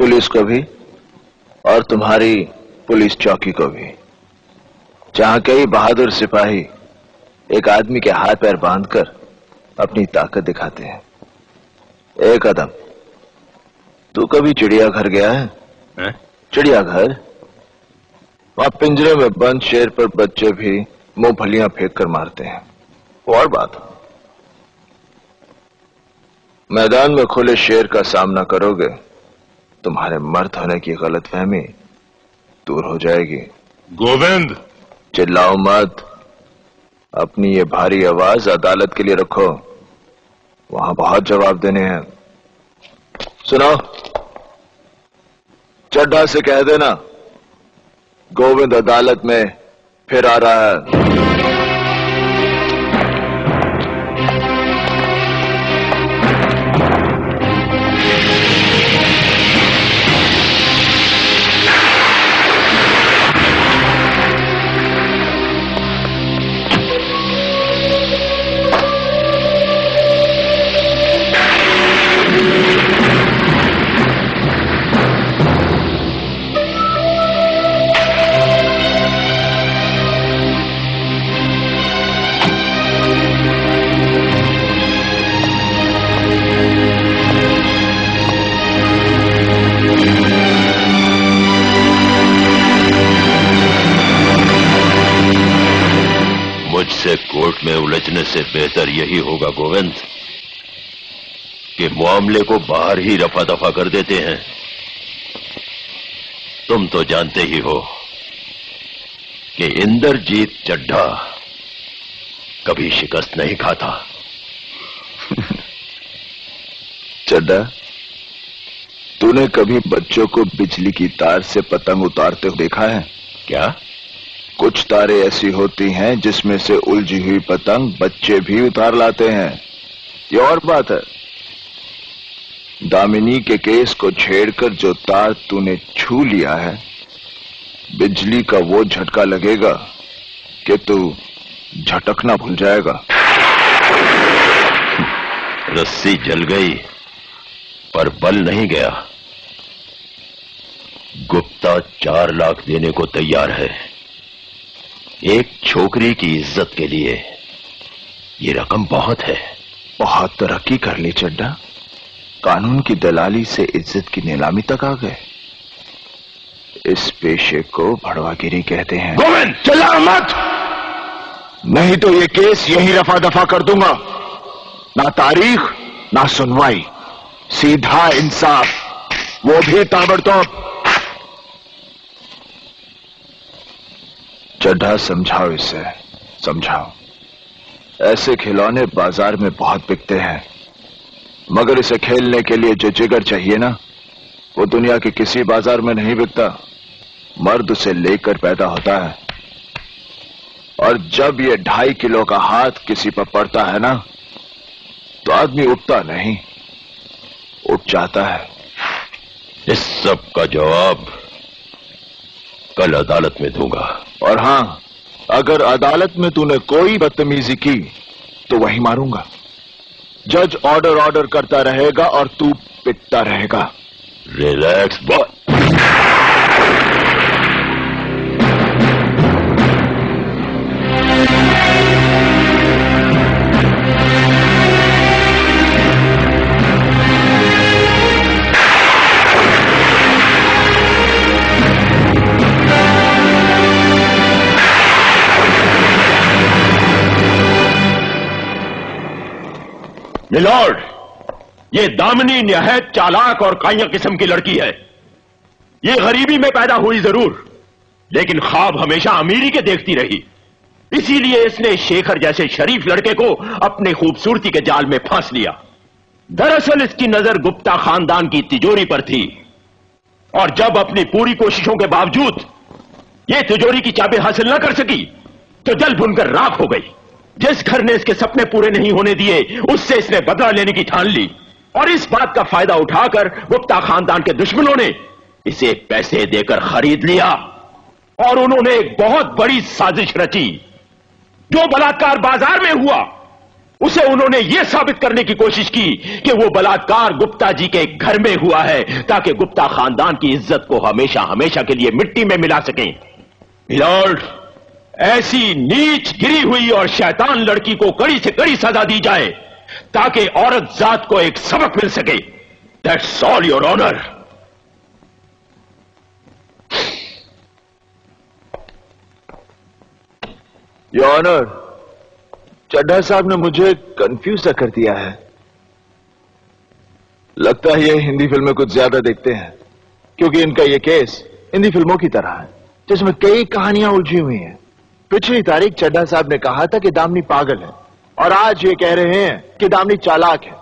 Police को भी और तुम्हारी पुलिस चौकी को भी, जहां कई बहादुर सिपाही एक आदमी के हाथ पैर बांधकर अपनी ताकत दिखाते हैं। एक कदम, तू कभी चिड़ियाघर गया है? चिड़ियाघर? वहां पिंजरे में बंद शेर पर बच्चे भी मूंगफलियां फेंक कर मारते हैं। और बात, मैदान में खुले शेर का सामना करोगे, तुम्हारे मर्द होने की गलतफहमी दूर हो जाएगी। गोविंद, चिल्लाओ मत, अपनी ये भारी आवाज अदालत के लिए रखो, वहां बहुत जवाब देने हैं। सुनो, चड्ढा से कह देना गोविंद अदालत में फिर आ रहा है। मुझसे कोर्ट में उलझने से बेहतर यही होगा गोविंद कि मामले को बाहर ही रफा दफा कर देते हैं। तुम तो जानते ही हो कि इंद्रजीत चड्ढा कभी शिकस्त नहीं खाता। चड्ढा, तूने कभी बच्चों को बिजली की तार से पतंग उतारते हुए देखा है क्या? कुछ तारें ऐसी होती हैं जिसमें से उलझी हुई पतंग बच्चे भी उतार लाते हैं। ये और बात है, दामिनी के केस को छेड़कर जो तार तूने छू लिया है, बिजली का वो झटका लगेगा कि तू झटकना भूल जाएगा। रस्सी जल गई पर बल नहीं गया। गुप्ता 4 लाख देने को तैयार है एक छोकरी की इज्जत के लिए। ये रकम बहुत है। बहुत तरक्की कर ली चड्ढा, कानून की दलाली से इज्जत की नीलामी तक आ गए। इस पेशे को भड़वागिरी कहते हैं। गोविंद, चिल्ला मत, नहीं तो ये केस यहीं रफा दफा कर दूंगा। ना तारीख ना सुनवाई, सीधा इंसाफ, वो भी ताबड़तोड़। चड्ढा, समझाओ इसे, समझाओ। ऐसे खिलौने बाजार में बहुत बिकते हैं, मगर इसे खेलने के लिए जो जिगर चाहिए ना, वो दुनिया के किसी बाजार में नहीं बिकता। मर्द उसे लेकर पैदा होता है, और जब ये 2.5 किलो का हाथ किसी पर पड़ता है ना, तो आदमी उठता नहीं, उठ जाता है। इस सब का जवाब कल अदालत में दूंगा। और हां, अगर अदालत में तूने कोई बदतमीजी की तो वही मारूंगा। जज ऑर्डर करता रहेगा और तू पिटता रहेगा। Relax boy. मिलॉर्ड, ये दामिनी निहायत चालाक और काया किस्म की लड़की है। ये गरीबी में पैदा हुई जरूर, लेकिन ख्वाब हमेशा अमीरी के देखती रही। इसीलिए इसने शेखर जैसे शरीफ लड़के को अपनी खूबसूरती के जाल में फांस लिया। दरअसल इसकी नजर गुप्ता खानदान की तिजोरी पर थी, और जब अपनी पूरी कोशिशों के बावजूद ये तिजोरी की चाबी हासिल न कर सकी, तो जल भुनकर राख हो गई। जिस घर ने इसके सपने पूरे नहीं होने दिए, उससे इसने बदला लेने की ठान ली, और इस बात का फायदा उठाकर गुप्ता खानदान के दुश्मनों ने इसे पैसे देकर खरीद लिया, और उन्होंने एक बहुत बड़ी साजिश रची। जो बलात्कार बाजार में हुआ, उसे उन्होंने यह साबित करने की कोशिश की कि वो बलात्कार गुप्ता जी के घर में हुआ है, ताकि गुप्ता खानदान की इज्जत को हमेशा हमेशा के लिए मिट्टी में मिला सकें। मिलॉर्ड, ऐसी नीच गिरी हुई और शैतान लड़की को कड़ी से कड़ी सजा दी जाए, ताकि औरत जात को एक सबक मिल सके। That's all your honour. Your honour, Chadha साहब ने मुझे कंफ्यूज कर दिया है। लगता है ये हिंदी फिल्में कुछ ज्यादा देखते हैं, क्योंकि इनका ये केस हिंदी फिल्मों की तरह है, जिसमें कई कहानियां उलझी हुई हैं। पिछली तारीख चड्ढा साहब ने कहा था कि दामिनी पागल है, और आज ये कह रहे हैं कि दामिनी चालाक है।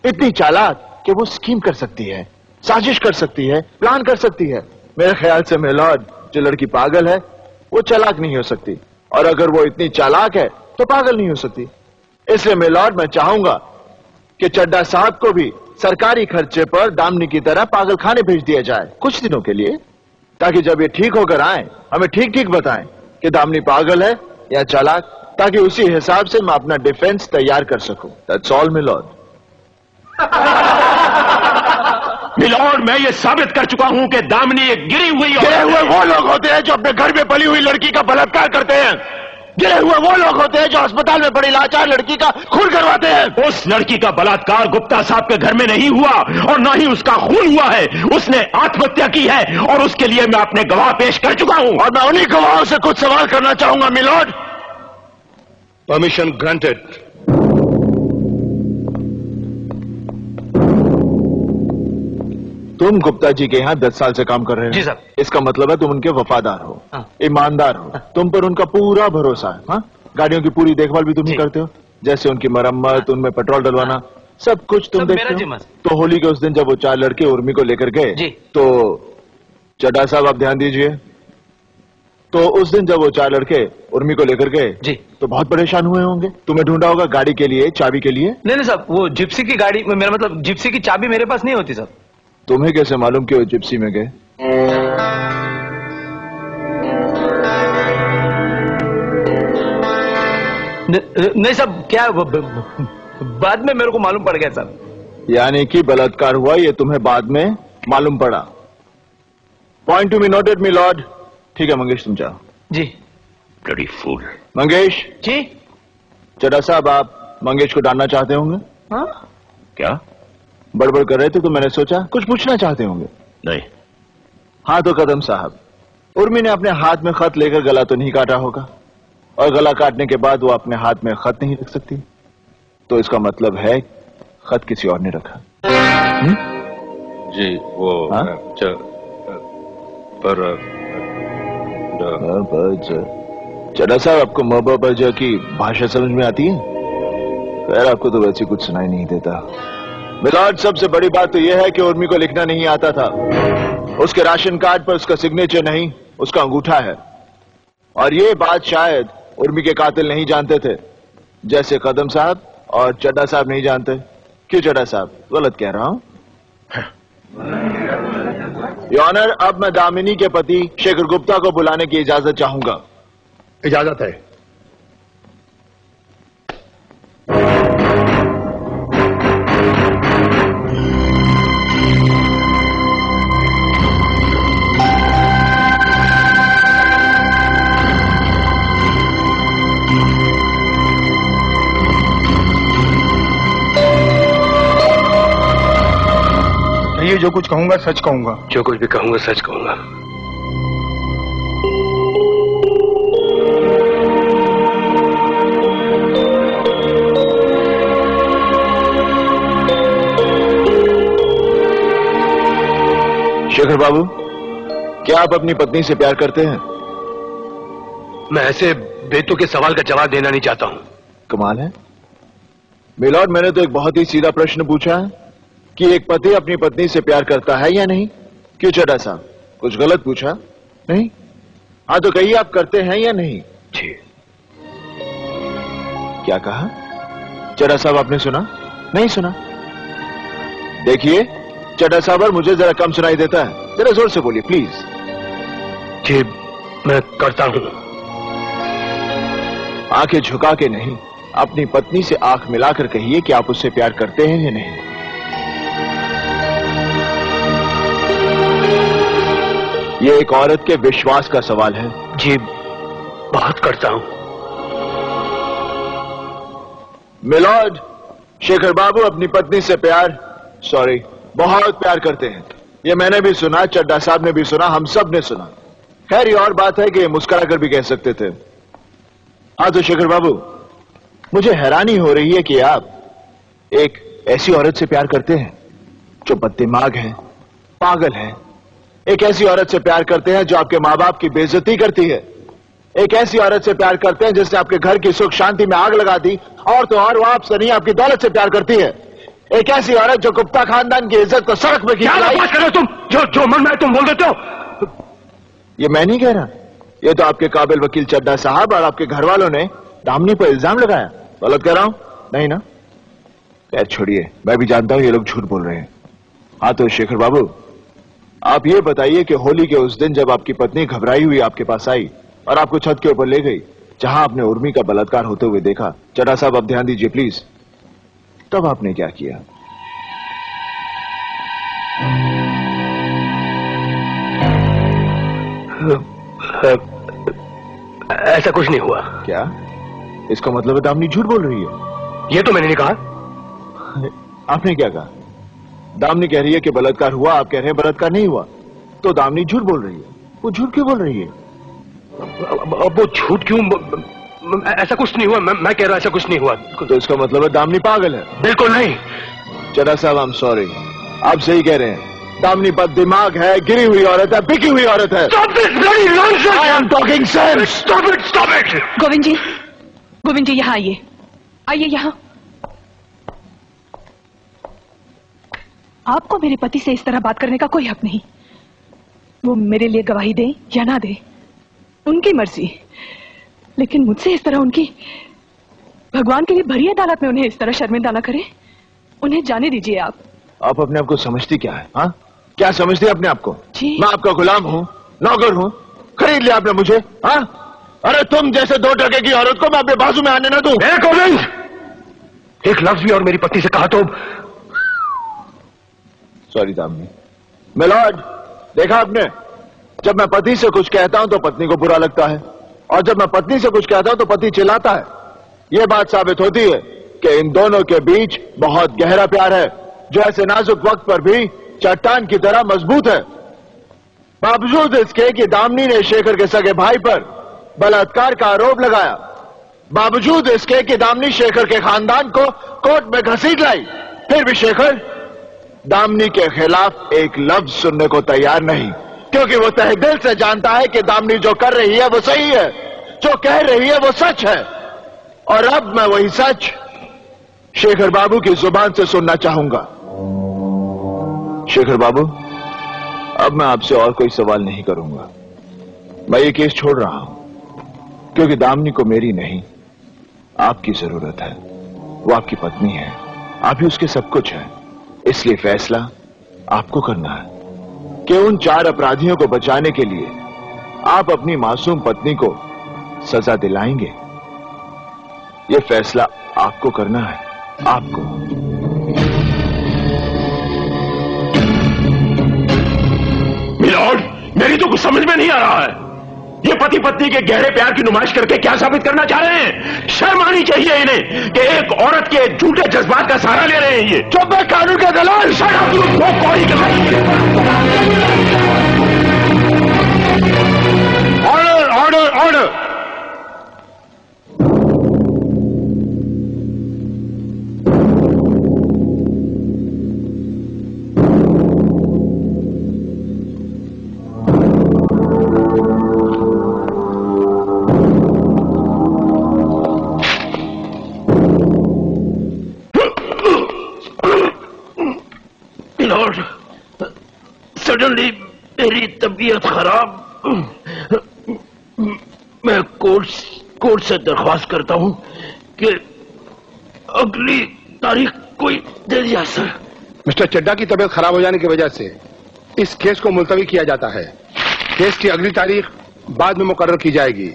इतनी चालाक कि वो स्कीम कर सकती है, साजिश कर सकती है, प्लान कर सकती है। मेरे ख्याल से मिलॉर्ड, जो लड़की पागल है वो चालाक नहीं हो सकती, और अगर वो इतनी चालाक है तो पागल नहीं हो सकती। इसलिए मिलॉर्ड, मैं चाहूंगा कि चड्ढा साहब को भी सरकारी खर्चे पर दामिनी की तरह पागल खाने भेज दिया जाए कुछ दिनों के लिए, ताकि जब ये ठीक होकर आए हमें ठीक ठीक बताएं कि दामिनी पागल है या चालाक, ताकि उसी हिसाब से मैं अपना डिफेंस तैयार कर सकूं। That's all milord. मिलॉर्ड, मैं ये साबित कर चुका हूं कि दामिनी एक गिरे हुए वो लोग होते हैं जो अपने घर में पली हुई लड़की का बलात्कार करते हैं। गिरे हुए वो लोग होते हैं जो अस्पताल में पड़ी लाचार लड़की का खून करवाते हैं। उस लड़की का बलात्कार गुप्ता साहब के घर में नहीं हुआ, और ना ही उसका खून हुआ है। उसने आत्महत्या की है, और उसके लिए मैं अपने गवाह पेश कर चुका हूं, और मैं उन्हीं गवाहों से कुछ सवाल करना चाहूंगा मिलॉर्ड। Permission granted. तुम गुप्ता जी के यहाँ 10 साल से काम कर रहे हो? जी सर। इसका मतलब है तुम उनके वफादार हो, ईमानदार हो, तुम पर उनका पूरा भरोसा है। हाँ? गाड़ियों की पूरी देखभाल भी तुम ही करते हो, जैसे उनकी मरम्मत, उनमें पेट्रोल डलवाना, सब कुछ तुम देखते हो। तो होली के उस दिन जब वो 4 लड़के उर्मी को लेकर गए, तो चड्ढा साहब आप ध्यान दीजिए, तो उस दिन जब वो 4 लड़के उर्मी को लेकर गए तो बहुत परेशान हुए होंगे। तुम्हें ढूंढा होगा गाड़ी के लिए, चाबी के लिए। नहीं साहब, वो जिप्सी की गाड़ी, मेरा मतलब जिप्सी की चाबी मेरे पास नहीं होती सर। तुम्हें कैसे मालूम कि वो जिप्सी में गए? नहीं साहब, क्या बाद में मेरे को मालूम पड़ गया सर। यानी कि बलात्कार हुआ ये तुम्हें बाद में मालूम पड़ा। Point to be noted me lord. ठीक है मंगेश, तुम जाओ। जी। Bloody fool. मंगेश जी। चड्ढा साहब, आप मंगेश को डांटना चाहते होंगे? हाँ? क्या बड़बड़ कर रहे थे तो मैंने सोचा कुछ पूछना चाहते होंगे। नहीं। हाँ तो कदम साहब, उर्मी ने अपने हाथ में खत लेकर गला तो नहीं काटा होगा, और गला काटने के बाद वो अपने हाथ में खत नहीं रख सकती, तो इसका मतलब है खत किसी और ने रखा। जी वो चड्ढा साहब, आपको मबा की भाषा समझ में आती है? खैर, आपको तो वैसे कुछ सुनाई नहीं देता। मिलॉर्ड, सबसे बड़ी बात तो यह है कि उर्मी को लिखना नहीं आता था। उसके राशन कार्ड पर उसका सिग्नेचर नहीं, उसका अंगूठा है। और ये बात शायद उर्मी के कातिल नहीं जानते थे, जैसे कदम साहब और चड्ढा साहब नहीं जानते। क्यों चड्ढा साहब, गलत कह रहा हूं? योर ऑनर, अब मैं दामिनी के पति शेखर गुप्ता को बुलाने की इजाजत चाहूंगा। इजाजत है। ये जो कुछ कहूंगा सच कहूंगा। जो कुछ भी कहूंगा सच कहूंगा। शेखर बाबू, क्या आप अपनी पत्नी से प्यार करते हैं? मैं ऐसे बेतुके सवाल का जवाब देना नहीं चाहता हूं। कमाल है मिलॉर्ड, मैंने तो एक बहुत ही सीधा प्रश्न पूछा है कि एक पति अपनी पत्नी से प्यार करता है या नहीं। क्यों चड्ढा साहब, कुछ गलत पूछा? नहीं? हाँ तो कहिए, आप करते हैं या नहीं? जी। क्या कहा चड्ढा साहब, आपने सुना? नहीं सुना? देखिए चड्ढा साहब, मुझे जरा कम सुनाई देता है, जरा जोर से बोलिए प्लीज। जी मैं करता हूं। आंखें झुका के नहीं, अपनी पत्नी से आंख मिलाकर कहिए कि आप उससे प्यार करते हैं या नहीं। ये एक औरत के विश्वास का सवाल है। जी बहुत करता हूं। मिलॉर्ड, शेखर बाबू अपनी पत्नी से बहुत प्यार करते हैं। ये मैंने भी सुना, चड्ढा साहब ने भी सुना, हम सब ने सुना। खैर ये और बात है कि मुस्कुरा कर भी कह सकते थे। हाँ तो शेखर बाबू, मुझे हैरानी हो रही है कि आप एक ऐसी औरत से प्यार करते हैं जो बददिमाग है, पागल है। एक ऐसी औरत से प्यार करते हैं जो आपके माँ बाप की बेइज्जती करती है। एक ऐसी औरत से प्यार करते हैं जिसने आपके घर की सुख शांति में आग लगा दी, और तो और वो आपसे नहीं आपकी दौलत से प्यार करती है। एक ऐसी औरत जो गुप्ता खानदान की इज्जत को सड़क में क्या बात कर रहे हो तुम? जो मन में तुम बोल देते हो। ये मैं नहीं कह रहा, ये तो आपके काबिल वकील चड्ढा साहब और आपके घर वालों ने दामिनी पर इल्जाम लगाया। गलत कह रहा हूं? नहीं ना? खैर छोड़िए, मैं भी जानता हूं ये लोग झूठ बोल रहे हैं। हाँ तो शेखर बाबू, आप ये बताइए कि होली के उस दिन जब आपकी पत्नी घबराई हुई आपके पास आई और आपको छत के ऊपर ले गई जहां आपने उर्मी का बलात्कार होते हुए देखा, चड्ढा साहब अब ध्यान दीजिए प्लीज, तब आपने क्या किया? ऐसा कुछ नहीं हुआ। क्या? इसका मतलब है दामिनी झूठ बोल रही है? ये तो मैंने नहीं कहा। आपने क्या कहा? दामिनी कह रही है कि बलात्कार हुआ, आप कह रहे हैं बलात्कार नहीं हुआ। तो दामिनी झूठ बोल रही है। वो झूठ क्यों बोल रही है? अब वो झूठ क्यों? ऐसा कुछ नहीं हुआ। मैं कह रहा ऐसा कुछ नहीं हुआ। तो इसका मतलब है दामिनी पागल है? बिल्कुल नहीं। चड्ढा साहब आई एम सॉरी, आप सही कह रहे हैं। दामिनी बददिमाग है, गिरी हुई औरत है, बिकी हुई औरत है। Stop this bloody nonsense! I am talking sense. Stop it! Stop it! Govind जी यहाँ आइए, आइए यहाँ। आपको मेरे पति से इस तरह बात करने का कोई हक नहीं। वो मेरे लिए गवाही दे या ना दे, उनकी मर्जी, लेकिन मुझसे इस तरह उनकी भगवान के लिए भरी अदालत में उन्हें इस तरह शर्मिंदा ना करें। उन्हें जाने दीजिए। आप अपने आप को समझती क्या है? हाँ, क्या समझती है अपने आप को? जी? मैं आपका गुलाम हूँ, नौकर हूँ, खरीद लिया आपने मुझे। हाँ, अरे तुम जैसे 2 टके की औरत को मैं अपने बाजू में आने ना दूं। गोविंद, एक लफ्ज भी और मेरी पत्नी से कहा तो। सॉरी दामिनी। मिलॉर्ड, देखा आपने, जब मैं पति से कुछ कहता हूं तो पत्नी को बुरा लगता है, और जब मैं पत्नी से कुछ कहता हूं तो पति चिल्लाता है। यह बात साबित होती है कि इन दोनों के बीच बहुत गहरा प्यार है, जो ऐसे नाजुक वक्त पर भी चट्टान की तरह मजबूत है। बावजूद इसके कि दामिनी ने शेखर के सगे भाई पर बलात्कार का आरोप लगाया, बावजूद इसके कि दामिनी शेखर के खानदान को कोर्ट में घसीट लाई, फिर भी शेखर दामिनी के खिलाफ एक लफ्ज सुनने को तैयार नहीं, क्योंकि वो तहे दिल से जानता है कि दामिनी जो कर रही है वो सही है, जो कह रही है वो सच है। और अब मैं वही सच शेखर बाबू की जुबान से सुनना चाहूंगा। शेखर बाबू, अब मैं आपसे और कोई सवाल नहीं करूंगा। मैं ये केस छोड़ रहा हूं, क्योंकि दामिनी को मेरी नहीं, आपकी जरूरत है। वो आपकी पत्नी है, आप ही उसके सब कुछ है। इसलिए फैसला आपको करना है कि उन 4 अपराधियों को बचाने के लिए आप अपनी मासूम पत्नी को सजा दिलाएंगे। यह फैसला आपको करना है, आपको। मिलॉर्ड, मेरी तो कुछ समझ में नहीं आ रहा है। ये पति पत्नी के गहरे प्यार की नुमाइश करके क्या साबित करना चाह रहे हैं? शर्म आनी चाहिए इन्हें कि एक औरत के झूठे जज्बात का सहारा ले रहे हैं। ये चुप है कानून का दलाल। Order order order. सडनली मेरी तबीयत खराब। मैं कोर्ट से दरख्वास्त करता हूं कि अगली तारीख कोई दे दिया। सर, मिस्टर चड्ढा की तबीयत खराब हो जाने की वजह से इस केस को मुलतवी किया जाता है। केस की अगली तारीख बाद में मुकर्रर की जाएगी।